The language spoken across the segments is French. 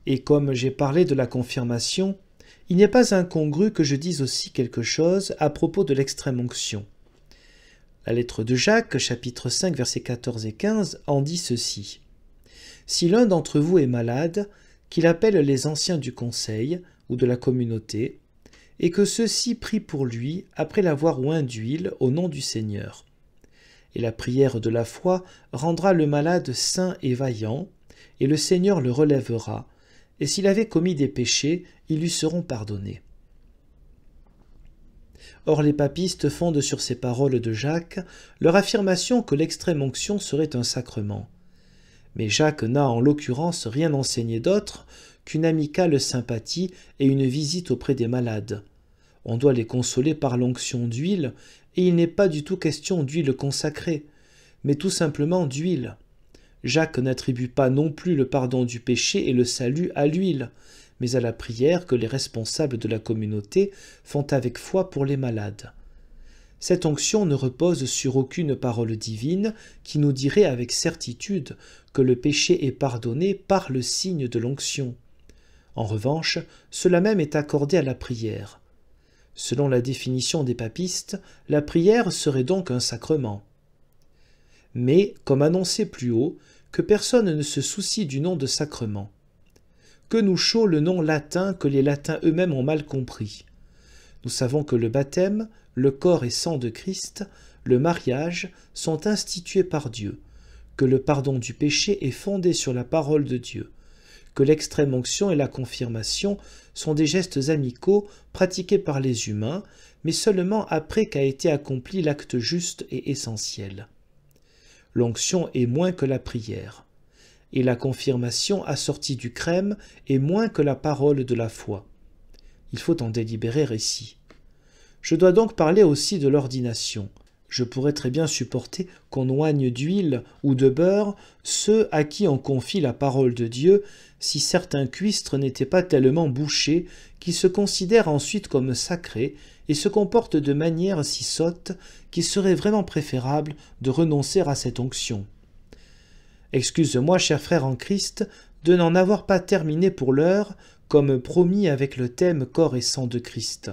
Et comme j'ai parlé de la confirmation, il n'est pas incongru que je dise aussi quelque chose à propos de l'extrême-onction. La lettre de Jacques, chapitre 5, versets 14 et 15, en dit ceci. « Si l'un d'entre vous est malade, qu'il appelle les anciens du conseil ou de la communauté, et que ceux-ci prient pour lui après l'avoir oint d'huile au nom du Seigneur. Et la prière de la foi rendra le malade sain et vaillant, et le Seigneur le relèvera, et s'il avait commis des péchés, ils lui seront pardonnés. » Or les papistes fondent sur ces paroles de Jacques leur affirmation que l'extrême-onction serait un sacrement. Mais Jacques n'a en l'occurrence rien enseigné d'autre qu'une amicale sympathie et une visite auprès des malades. On doit les consoler par l'onction d'huile, et il n'est pas du tout question d'huile consacrée, mais tout simplement d'huile. Jacques n'attribue pas non plus le pardon du péché et le salut à l'huile, mais à la prière que les responsables de la communauté font avec foi pour les malades. Cette onction ne repose sur aucune parole divine qui nous dirait avec certitude que le péché est pardonné par le signe de l'onction. En revanche, cela même est accordé à la prière. Selon la définition des papistes, la prière serait donc un sacrement. Mais, comme annoncé plus haut, que personne ne se soucie du nom de sacrement. Que nous chaud le nom latin que les latins eux-mêmes ont mal compris. Nous savons que le baptême, le corps et sang de Christ, le mariage sont institués par Dieu, que le pardon du péché est fondé sur la parole de Dieu, que l'extrême-onction et la confirmation sont des gestes amicaux pratiqués par les humains, mais seulement après qu'a été accompli l'acte juste et essentiel. L'onction est moins que la prière, et la confirmation assortie du crème est moins que la parole de la foi. Il faut en délibérer ici. Je dois donc parler aussi de l'ordination. Je pourrais très bien supporter qu'on oigne d'huile ou de beurre ceux à qui on confie la parole de Dieu si certains cuistres n'étaient pas tellement bouchés qu'ils se considèrent ensuite comme sacrés et se comportent de manière si sotte qu'il serait vraiment préférable de renoncer à cette onction. Excuse-moi, cher frère en Christ, de n'en avoir pas terminé pour l'heure, comme promis avec le thème corps et sang de Christ.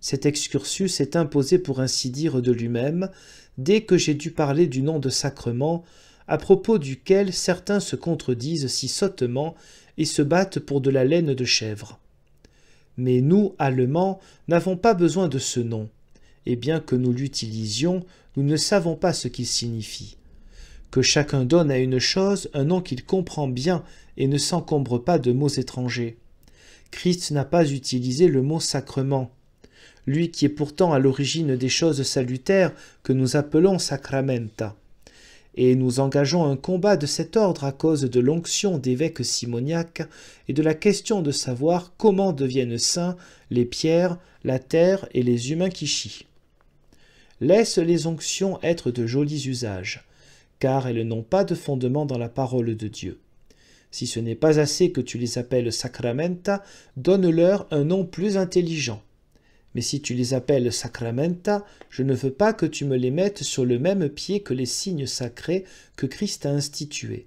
Cet excursus est imposé pour ainsi dire de lui-même, dès que j'ai dû parler du nom de sacrement, à propos duquel certains se contredisent si sottement et se battent pour de la laine de chèvre. Mais nous, Allemands, n'avons pas besoin de ce nom, et bien que nous l'utilisions, nous ne savons pas ce qu'il signifie. Que chacun donne à une chose un nom qu'il comprend bien et ne s'encombre pas de mots étrangers. Christ n'a pas utilisé le mot sacrement, lui qui est pourtant à l'origine des choses salutaires que nous appelons sacramenta. Et nous engageons un combat de cet ordre à cause de l'onction d'évêques simoniaques et de la question de savoir comment deviennent saints les pierres, la terre et les humains qui chient. Laisse les onctions être de jolis usages, car elles n'ont pas de fondement dans la parole de Dieu. Si ce n'est pas assez que tu les appelles sacramenta, donne-leur un nom plus intelligent. Mais si tu les appelles sacramenta, je ne veux pas que tu me les mettes sur le même pied que les signes sacrés que Christ a institués.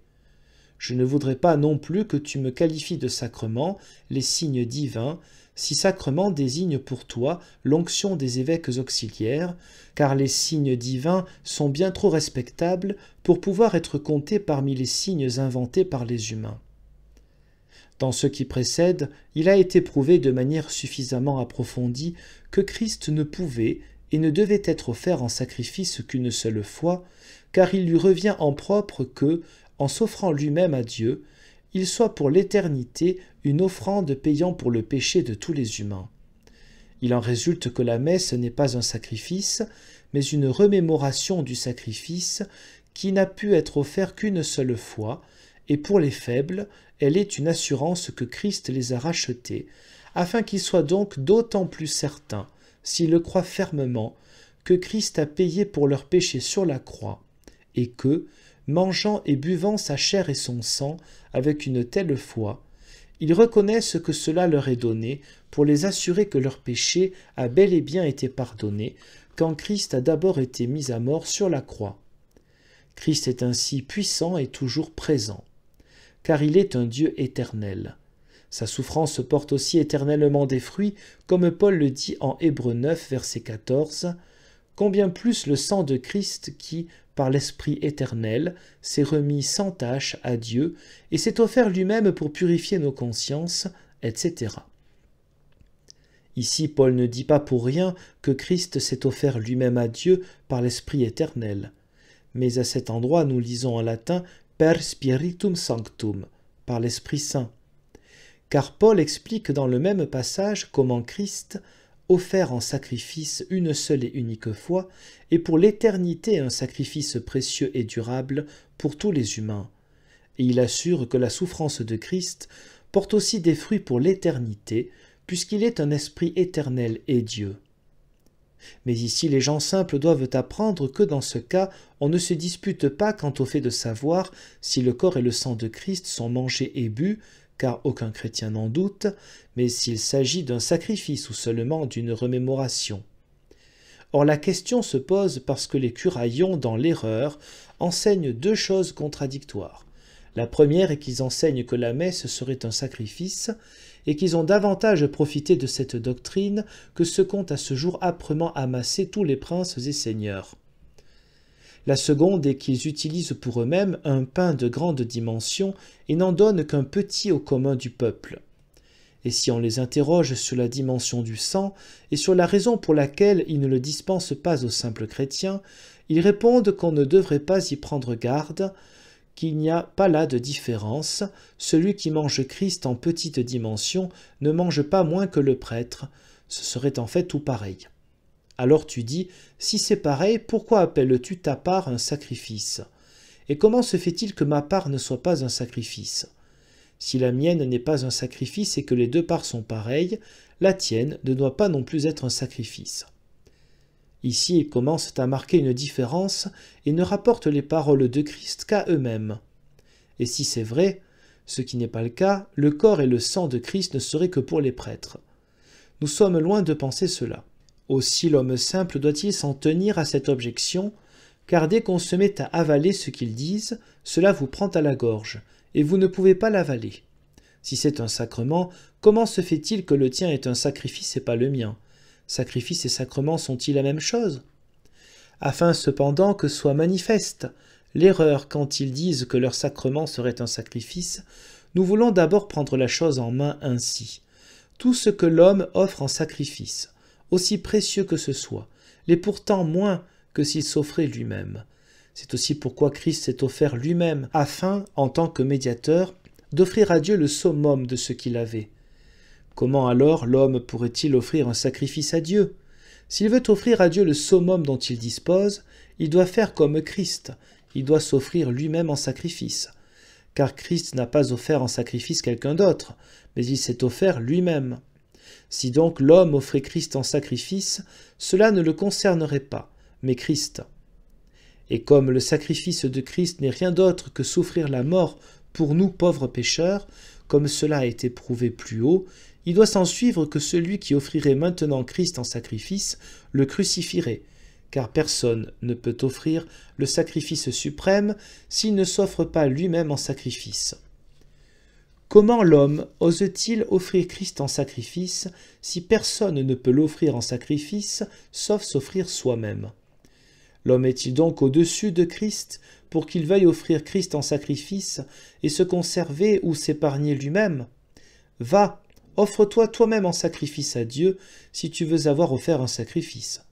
Je ne voudrais pas non plus que tu me qualifies de sacrement les signes divins, si sacrement désigne pour toi l'onction des évêques auxiliaires, car les signes divins sont bien trop respectables pour pouvoir être comptés parmi les signes inventés par les humains. Dans ce qui précède, il a été prouvé de manière suffisamment approfondie que Christ ne pouvait et ne devait être offert en sacrifice qu'une seule fois, car il lui revient en propre que, en s'offrant lui-même à Dieu, il soit pour l'éternité une offrande payant pour le péché de tous les humains. Il en résulte que la messe n'est pas un sacrifice, mais une remémoration du sacrifice qui n'a pu être offert qu'une seule fois, et pour les faibles, elle est une assurance que Christ les a rachetés, afin qu'ils soient donc d'autant plus certains, s'ils le croient fermement, que Christ a payé pour leurs péchés sur la croix, et que, mangeant et buvant sa chair et son sang avec une telle foi, ils reconnaissent que cela leur est donné pour les assurer que leur péché a bel et bien été pardonné, quand Christ a d'abord été mis à mort sur la croix. Christ est ainsi puissant et toujours présent, car il est un Dieu éternel. Sa souffrance porte aussi éternellement des fruits, comme Paul le dit en Hébreux 9, verset 14, « Combien plus le sang de Christ qui, par l'Esprit éternel, s'est remis sans tache à Dieu et s'est offert lui-même pour purifier nos consciences, etc. » Ici, Paul ne dit pas pour rien que Christ s'est offert lui-même à Dieu par l'Esprit éternel. Mais à cet endroit, nous lisons en latin « per spiritum sanctum », par l'Esprit Saint. Car Paul explique dans le même passage comment Christ, offert en sacrifice une seule et unique fois, est pour l'éternité un sacrifice précieux et durable pour tous les humains. Et il assure que la souffrance de Christ porte aussi des fruits pour l'éternité, puisqu'il est un esprit éternel et Dieu. Mais ici, les gens simples doivent apprendre que dans ce cas, on ne se dispute pas quant au fait de savoir si le corps et le sang de Christ sont mangés et bu, car aucun chrétien n'en doute, mais s'il s'agit d'un sacrifice ou seulement d'une remémoration. Or la question se pose parce que les curaillons, dans l'erreur, enseignent deux choses contradictoires. La première est qu'ils enseignent que la messe serait un sacrifice, et qu'ils ont davantage profité de cette doctrine que ce qu'ont à ce jour âprement amassé tous les princes et seigneurs. La seconde est qu'ils utilisent pour eux-mêmes un pain de grande dimension et n'en donnent qu'un petit au commun du peuple. Et si on les interroge sur la dimension du sang et sur la raison pour laquelle ils ne le dispensent pas aux simples chrétiens, ils répondent qu'on ne devrait pas y prendre garde, qu'il n'y a pas là de différence. Celui qui mange Christ en petite dimension ne mange pas moins que le prêtre. Ce serait en fait tout pareil. Alors tu dis, si c'est pareil, pourquoi appelles-tu ta part un sacrifice? Et comment se fait-il que ma part ne soit pas un sacrifice? Si la mienne n'est pas un sacrifice et que les deux parts sont pareilles, la tienne ne doit pas non plus être un sacrifice. Ici, ils commencent à marquer une différence et ne rapportent les paroles de Christ qu'à eux-mêmes. Et si c'est vrai, ce qui n'est pas le cas, le corps et le sang de Christ ne seraient que pour les prêtres. Nous sommes loin de penser cela. Aussi l'homme simple doit-il s'en tenir à cette objection, car dès qu'on se met à avaler ce qu'ils disent, cela vous prend à la gorge, et vous ne pouvez pas l'avaler. Si c'est un sacrement, comment se fait-il que le tien est un sacrifice et pas le mien? Sacrifice et sacrement sont-ils la même chose? Afin cependant que soit manifeste l'erreur quand ils disent que leur sacrement serait un sacrifice, nous voulons d'abord prendre la chose en main ainsi. Tout ce que l'homme offre en sacrifice, aussi précieux que ce soit, l'est pourtant moins que s'il s'offrait lui-même. C'est aussi pourquoi Christ s'est offert lui-même, afin, en tant que médiateur, d'offrir à Dieu le summum de ce qu'il avait. Comment alors l'homme pourrait-il offrir un sacrifice à Dieu? S'il veut offrir à Dieu le summum dont il dispose, il doit faire comme Christ, il doit s'offrir lui-même en sacrifice. Car Christ n'a pas offert en sacrifice quelqu'un d'autre, mais il s'est offert lui-même. Si donc l'homme offrait Christ en sacrifice, cela ne le concernerait pas, mais Christ. Et comme le sacrifice de Christ n'est rien d'autre que souffrir la mort pour nous pauvres pécheurs, comme cela a été prouvé plus haut, il doit s'en suivre que celui qui offrirait maintenant Christ en sacrifice le crucifierait, car personne ne peut offrir le sacrifice suprême s'il ne s'offre pas lui-même en sacrifice. Comment l'homme ose-t-il offrir Christ en sacrifice si personne ne peut l'offrir en sacrifice sauf s'offrir soi-même? L'homme est-il donc au-dessus de Christ pour qu'il veuille offrir Christ en sacrifice et se conserver ou s'épargner lui-même? Va, offre-toi toi-même en sacrifice à Dieu si tu veux avoir offert un sacrifice.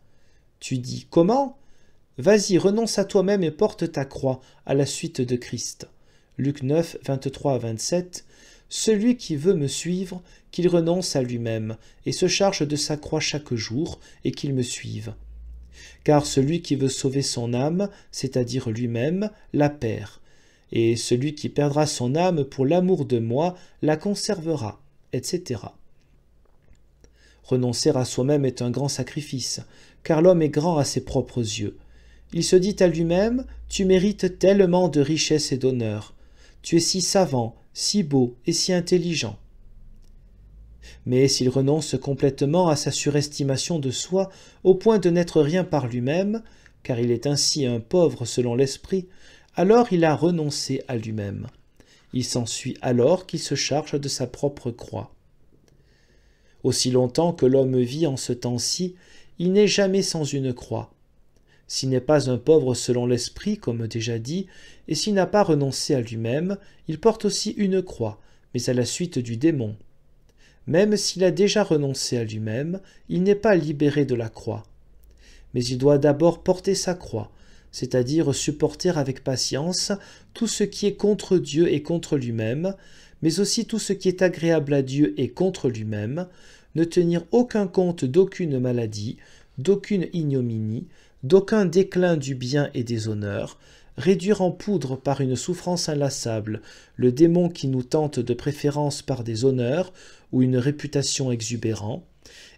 Tu dis, comment? Vas-y, renonce à toi-même et porte ta croix à la suite de Christ. Luc 9, 23 à 27. Celui qui veut me suivre, qu'il renonce à lui-même et se charge de sa croix chaque jour et qu'il me suive. Car celui qui veut sauver son âme, c'est-à-dire lui-même, la perd. Et celui qui perdra son âme pour l'amour de moi, la conservera, etc. Renoncer à soi-même est un grand sacrifice, car l'homme est grand à ses propres yeux. Il se dit à lui-même, tu mérites tellement de richesse et d'honneur. Tu es si savant, si beau et si intelligent. Mais s'il renonce complètement à sa surestimation de soi, au point de n'être rien par lui-même, car il est ainsi un pauvre selon l'esprit, alors il a renoncé à lui-même. Il s'ensuit alors qu'il se charge de sa propre croix. Aussi longtemps que l'homme vit en ce temps-ci, il n'est jamais sans une croix. S'il n'est pas un pauvre selon l'esprit, comme déjà dit, et s'il n'a pas renoncé à lui-même, il porte aussi une croix, mais à la suite du démon. Même s'il a déjà renoncé à lui-même, il n'est pas libéré de la croix. Mais il doit d'abord porter sa croix, c'est-à-dire supporter avec patience tout ce qui est contre Dieu et contre lui-même, mais aussi tout ce qui est agréable à Dieu et contre lui-même, ne tenir aucun compte d'aucune maladie, d'aucune ignominie, d'aucun déclin du bien et des honneurs, réduire en poudre par une souffrance inlassable le démon qui nous tente de préférence par des honneurs ou une réputation exubérante,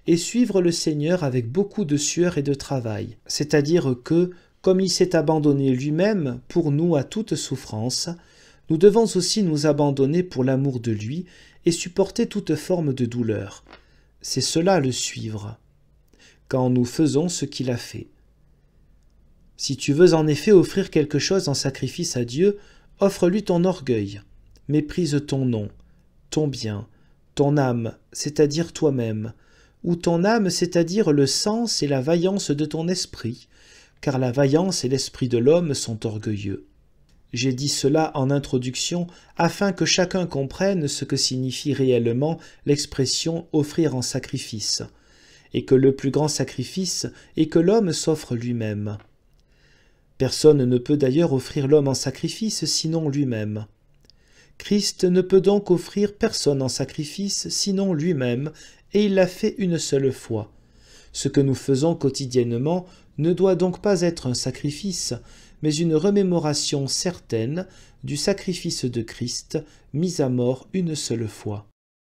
et suivre le Seigneur avec beaucoup de sueur et de travail, c'est-à-dire que, comme il s'est abandonné lui-même pour nous à toute souffrance, nous devons aussi nous abandonner pour l'amour de lui et supporter toute forme de douleur. C'est cela le suivre, quand nous faisons ce qu'il a fait. Si tu veux en effet offrir quelque chose en sacrifice à Dieu, offre-lui ton orgueil, méprise ton nom, ton bien, ton âme, c'est-à-dire toi-même, ou ton âme, c'est-à-dire le sens et la vaillance de ton esprit, car la vaillance et l'esprit de l'homme sont orgueilleux. J'ai dit cela en introduction afin que chacun comprenne ce que signifie réellement l'expression « offrir en sacrifice », et que le plus grand sacrifice est que l'homme s'offre lui-même. Personne ne peut d'ailleurs offrir l'homme en sacrifice sinon lui-même. Christ ne peut donc offrir personne en sacrifice sinon lui-même, et il l'a fait une seule fois. Ce que nous faisons quotidiennement ne doit donc pas être un sacrifice, mais une remémoration certaine du sacrifice de Christ mis à mort une seule fois.